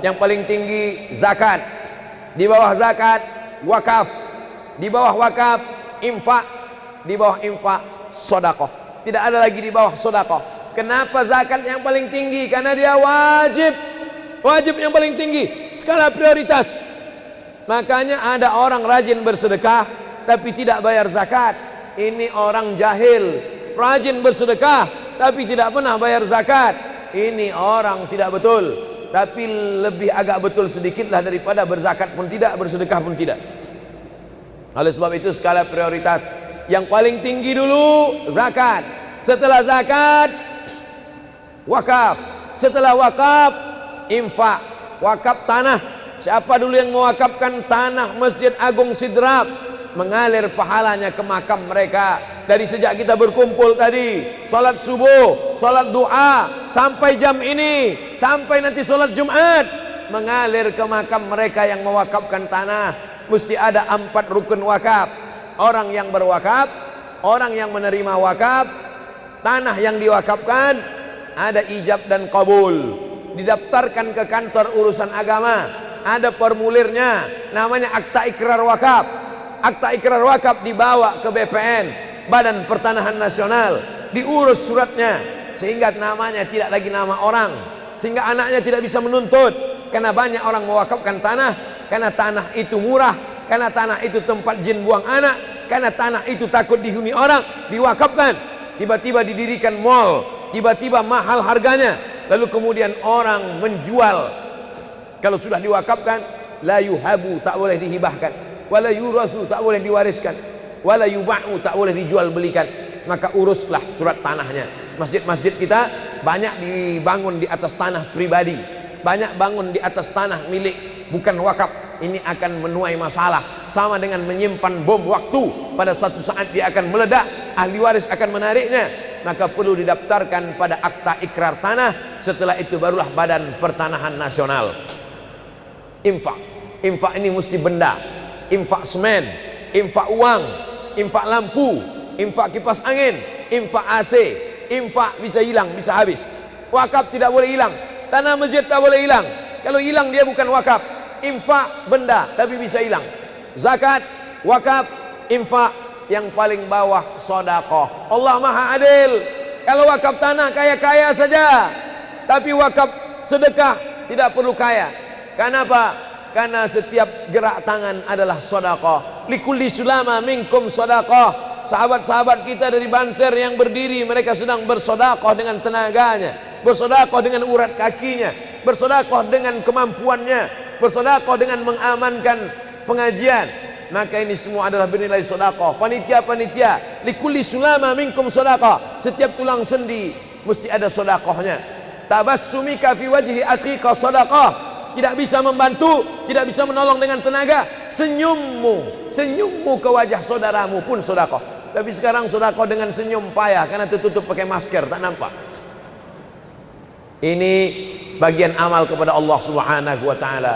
Yang paling tinggi zakat, di bawah zakat wakaf, di bawah wakaf infak, di bawah infak sedekah. Tidak ada lagi di bawah sedekah. Kenapa zakat yang paling tinggi? Karena dia wajib. Wajib yang paling tinggi, skala prioritas. Makanya ada orang rajin bersedekah tapi tidak bayar zakat. Ini orang jahil. Rajin bersedekah tapi tidak pernah bayar zakat. Ini orang tidak betul. Tapi lebih agak betul sedikitlah daripada berzakat pun tidak, bersedekah pun tidak. Oleh sebab itu skala prioritas yang paling tinggi dulu zakat. Setelah zakat wakaf. Setelah wakaf infak. Wakaf tanah. Siapa dulu yang mewakafkan tanah Masjid Agung Sidrap, mengalir pahalanya ke makam mereka. Dari sejak kita berkumpul tadi, salat subuh, salat doa, sampai jam ini, sampai nanti salat Jumat, mengalir ke makam mereka yang mewakafkan tanah. Mesti ada 4 rukun wakaf. Orang yang berwakaf, orang yang menerima wakaf, tanah yang diwakafkan, ada ijab dan kabul. Didaftarkan ke kantor urusan agama, ada formulirnya, namanya akta ikrar wakaf. Akta ikrar wakaf dibawa ke BPN, Badan Pertanahan Nasional, diurus suratnya sehingga namanya tidak lagi nama orang, sehingga anaknya tidak bisa menuntut. Karena banyak orang mewakafkan tanah, karena tanah itu murah, karena tanah itu tempat jin buang anak, karena tanah itu takut dihuni orang, diwakafkan. Tiba-tiba didirikan mall, tiba-tiba mahal harganya, lalu kemudian orang menjual. Kalau sudah diwakafkan, la yuhabu, tak boleh dihibahkan, wala yurasu, tak boleh diwariskan, wala yuba'u, tak boleh dijual belikan. Maka uruslah surat tanahnya. Masjid-masjid kita banyak dibangun di atas tanah pribadi, banyak bangun di atas tanah milik bukan wakaf. Ini akan menuai masalah, sama dengan menyimpan bom waktu. Pada suatu saat dia akan meledak, ahli waris akan menariknya. Maka perlu didaftarkan pada akta ikrar tanah. Setelah itu barulah Badan Pertanahan Nasional. Infak, infak ini mesti benda. Infak semen, infak uang, infak lampu, infak kipas angin, infak AC. Infak bisa hilang, bisa habis. Wakaf tidak boleh hilang. Tanah masjid tak boleh hilang. Kalau hilang dia bukan wakaf. Infak benda tapi bisa hilang. Zakat, wakaf, infak, yang paling bawah sedekah. Allah Maha Adil. Kalau wakaf tanah kaya-kaya saja, tapi wakaf sedekah tidak perlu kaya. Kenapa? Karena setiap gerak tangan adalah sedekah. Likulli sulama minkum sedekah. Sahabat-sahabat kita dari Banser yang berdiri, mereka sedang bersedekah dengan tenaganya, bersedekah dengan urat kakinya, bersedekah dengan kemampuannya, bersedekah dengan mengamankan pengajian. Maka ini semua adalah bernilai sedekah. Panitia-panitia, likulli sulama minkum sedekah. Setiap tulang sendi mesti ada sedekahnya. Tabassumika fi wajhi aqiqa sedekah. Tidak bisa membantu, tidak bisa menolong dengan tenaga, senyummu ke wajah saudaramu pun sedekah. Tapi sekarang sedekah dengan senyum payah karena tertutup pakai masker, tak nampak. Ini bagian amal kepada Allah Subhanahu wa taala.